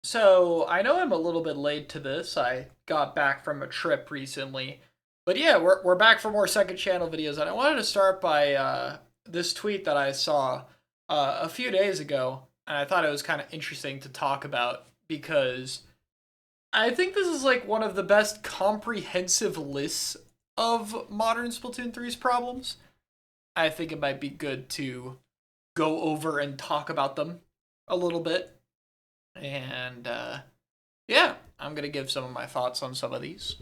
So I know I'm a little bit late to this. I got back from a trip recently, but yeah, we're back for more second channel videos, and I wanted to start by this tweet that I saw a few days ago, and I thought it was kind of interesting to talk about because I think this is like one of the best comprehensive lists of modern Splatoon 3's problems. I think it might be good to go over and talk about them a little bit, and yeah, I'm gonna give some of my thoughts on some of these.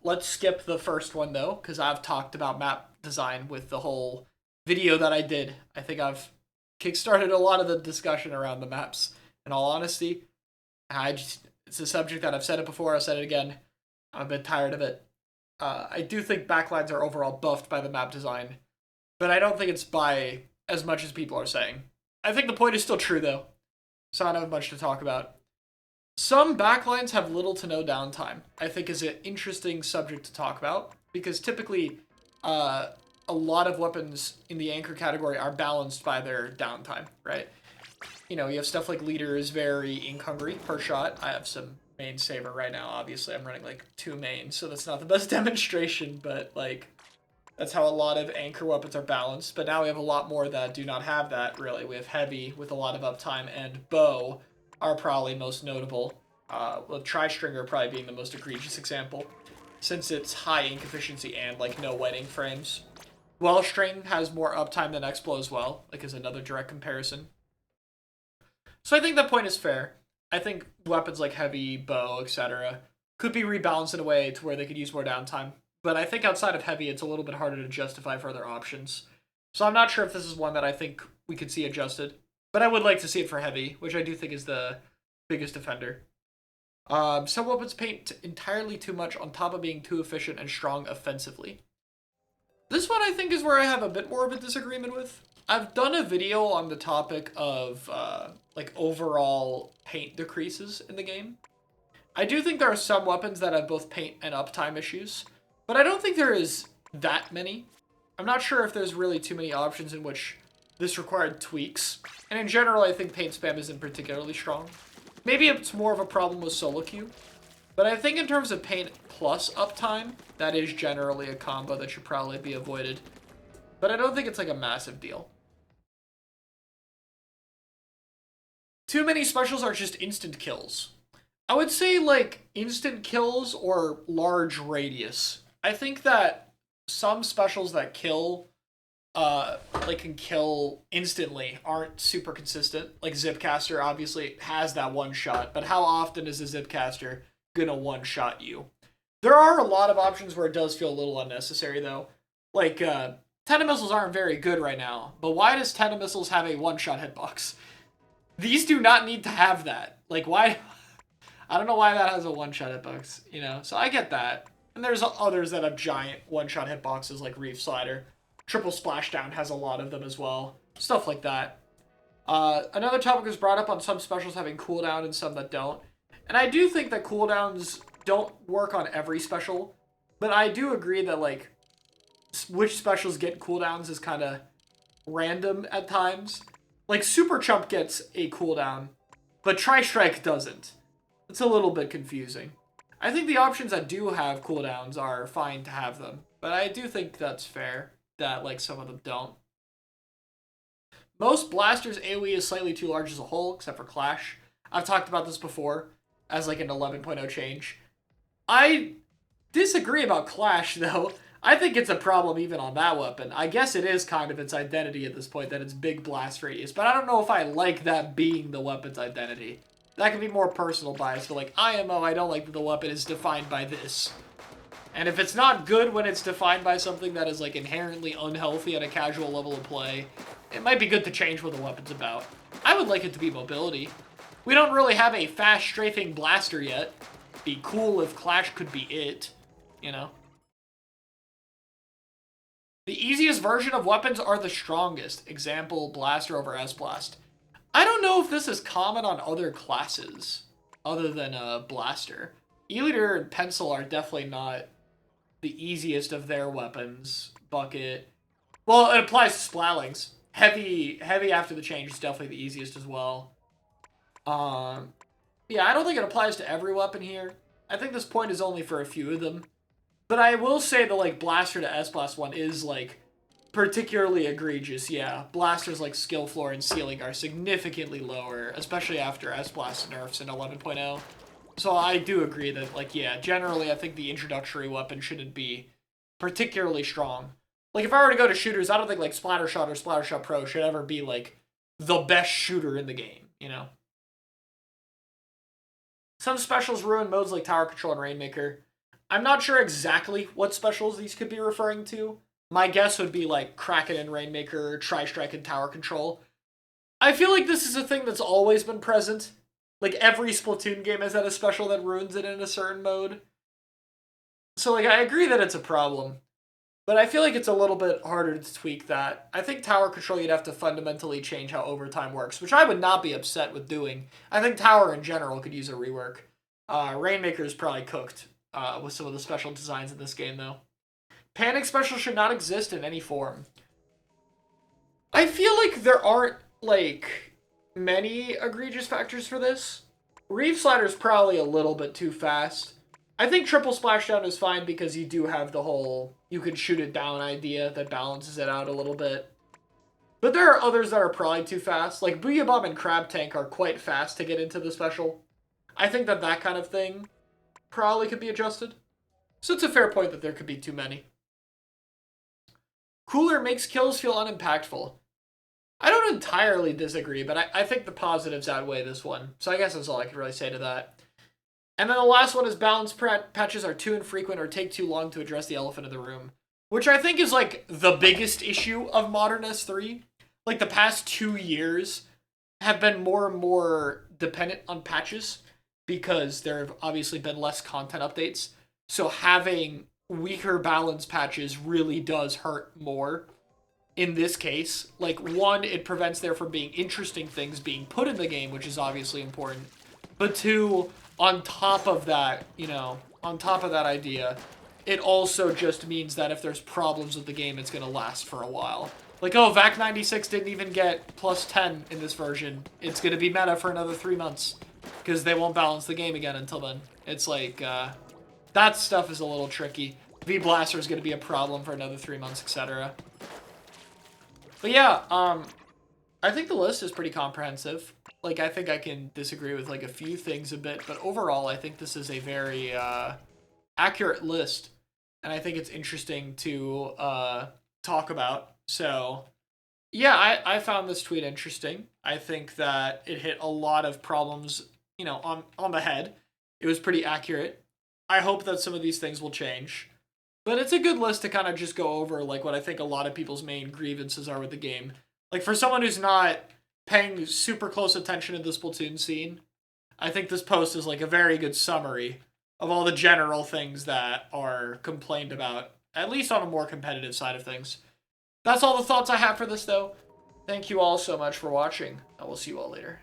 Let's skip the first one though, because I've talked about map design with the whole video that I did. I think I've kickstarted a lot of the discussion around the maps. In all honesty, it's a subject that I've said it before. I've said it again. I'm a bit tired of it. I do think backlines are overall buffed by the map design, but I don't think it's by as much as people are saying. I think the point is still true though, so I don't have much to talk about. Some backlines have little to no downtime. I think is an interesting subject to talk about because typically, uh, a lot of weapons in the anchor category are balanced by their downtime, right? You have stuff like leader is very ink hungry per shot. I have some main saber right now. Obviously, I'm running like two mains, so that's not the best demonstration, but like that's how a lot of anchor weapons are balanced. But now we have a lot more that do not have that, really. We have heavy with a lot of uptime, and bow are probably most notable. With Tri-Stringer probably being the most egregious example, since it's high ink efficiency and like no wetting frames. Wellstring has more uptime than X-Blow as well, like as another direct comparison. So I think that point is fair. I think weapons like heavy, bow, etc. could be rebalanced in a way to where they could use more downtime. But I think outside of heavy, it's a little bit harder to justify for other options. So I'm not sure if this is one that I think we could see adjusted. But I would like to see it for heavy, which I do think is the biggest offender. Some weapons paint entirely too much on top of being too efficient and strong offensively. This one I think is where I have a bit more of a disagreement with. I've done a video on the topic of like overall paint decreases in the game. I do think there are some weapons that have both paint and uptime issues, but I don't think there is that many. I'm not sure if there's really too many options in which this required tweaks. And in general, I think paint spam isn't particularly strong. Maybe it's more of a problem with solo queue, but I think in terms of paint plus uptime, that is generally a combo that should probably be avoided. But I don't think it's like a massive deal. Too many specials are just instant kills. I would say like instant kills or large radius. I think that some specials that kill like can kill instantly aren't super consistent. Like Zipcaster obviously has that one shot, but how often is a Zipcaster gonna one shot you? There are a lot of options where it does feel a little unnecessary though. Like Missiles aren't very good right now, but why does Missiles have a one shot hitbox? These do not need to have that. Like why I don't know why that has a one-shot hitbox, so I get that. And there's others that have giant one-shot hitboxes like Reef Slider. Triple Splashdown has a lot of them as well. Stuff like that. Another topic was brought up on some specials having cooldown and some that don't. And I do think that cooldowns don't work on every special, but I do agree that like which specials get cooldowns is kind of random at times. Like Super Chump gets a cooldown, but Tri-Strike doesn't. It's a little bit confusing. I think the options that do have cooldowns are fine to have them, but I do think that's fair that like some of them don't. Most blasters AoE is slightly too large as a whole, except for Clash. I've talked about this before as like an 11.0 change. I disagree about Clash though. I think it's a problem even on that weapon. I guess it is kind of its identity at this point that it's big blast radius, but I don't know if I like that being the weapon's identity. That could be more personal bias, but like IMO, I don't like that the weapon is defined by this. And if it's not good when it's defined by something that is like inherently unhealthy at a casual level of play, it might be good to change what the weapon's about. I would like it to be mobility. We don't really have a fast strafing blaster yet. Be cool if Clash could be it, you know? The easiest version of weapons are the strongest. Example, Blaster over S-Blast. I don't know if this is common on other classes other than a Blaster. E-Liter and Pencil are definitely not the easiest of their weapons. Bucket. Well, it applies to Splattlings. Heavy after the change is definitely the easiest as well. Yeah, I don't think it applies to every weapon here. I think this point is only for a few of them. But I will say the, like, Blaster to S-Blast one is, like, particularly egregious, yeah. Blaster's, like, skill floor and ceiling are significantly lower, especially after S-Blast nerfs in 11.0. So I do agree that, like, yeah, generally I think the introductory weapon shouldn't be particularly strong. Like, if I were to go to shooters, I don't think, like, Splattershot or Splattershot Pro should ever be, like, the best shooter in the game, you know? Some specials ruin modes like Tower Control and Rainmaker. I'm not sure exactly what specials these could be referring to. My guess would be like Kraken and Rainmaker, Tri-Strike and Tower Control. I feel like this is a thing that's always been present. Like every Splatoon game has had a special that ruins it in a certain mode. So like I agree that it's a problem. But I feel like it's a little bit harder to tweak that. I think Tower Control you'd have to fundamentally change how overtime works, which I would not be upset with doing. I think Tower in general could use a rework. Rainmaker is probably cooked with some of the special designs in this game, though. Panic special should not exist in any form. I feel like there aren't, like, many egregious factors for this. Reef Slider's probably a little bit too fast. I think triple splashdown is fine because you do have the whole you can shoot it down idea that balances it out a little bit. But there are others that are probably too fast. Like Booyah Bomb and Crab Tank are quite fast to get into the special. I think that that kind of thing probably could be adjusted. So it's a fair point that there could be too many. Cooler makes kills feel unimpactful. I don't entirely disagree, but I think the positives outweigh this one. So I guess that's all I can really say to that. And then the last one is balance patches are too infrequent or take too long to address the elephant in the room. Which I think is like the biggest issue of modern S3. Like the past 2 years have been more and more dependent on patches because there have obviously been less content updates. So having weaker balance patches really does hurt more in this case. Like, one, it prevents there from being interesting things being put in the game, which is obviously important. But two, on top of that, you know, on top of that idea, it also just means that if there's problems with the game, it's going to last for a while. Like, oh, VAC96 didn't even get plus 10 in this version. It's going to be meta for another 3 months because they won't balance the game again until then. It's like, that stuff is a little tricky. V-Blaster is going to be a problem for another 3 months, etc. But yeah, I think the list is pretty comprehensive. Like, I think I can disagree with, like, a few things a bit, but overall, I think this is a very, accurate list. And I think it's interesting to, talk about. So, yeah, I found this tweet interesting. I think that it hit a lot of problems, you know, on the head. It was pretty accurate. I hope that some of these things will change. But it's a good list to kind of just go over, like, what I think a lot of people's main grievances are with the game. Like, for someone who's not paying super close attention to the Splatoon scene, I think this post is, like, a very good summary of all the general things that are complained about, at least on a more competitive side of things. That's all the thoughts I have for this, though. Thank you all so much for watching. I will see you all later.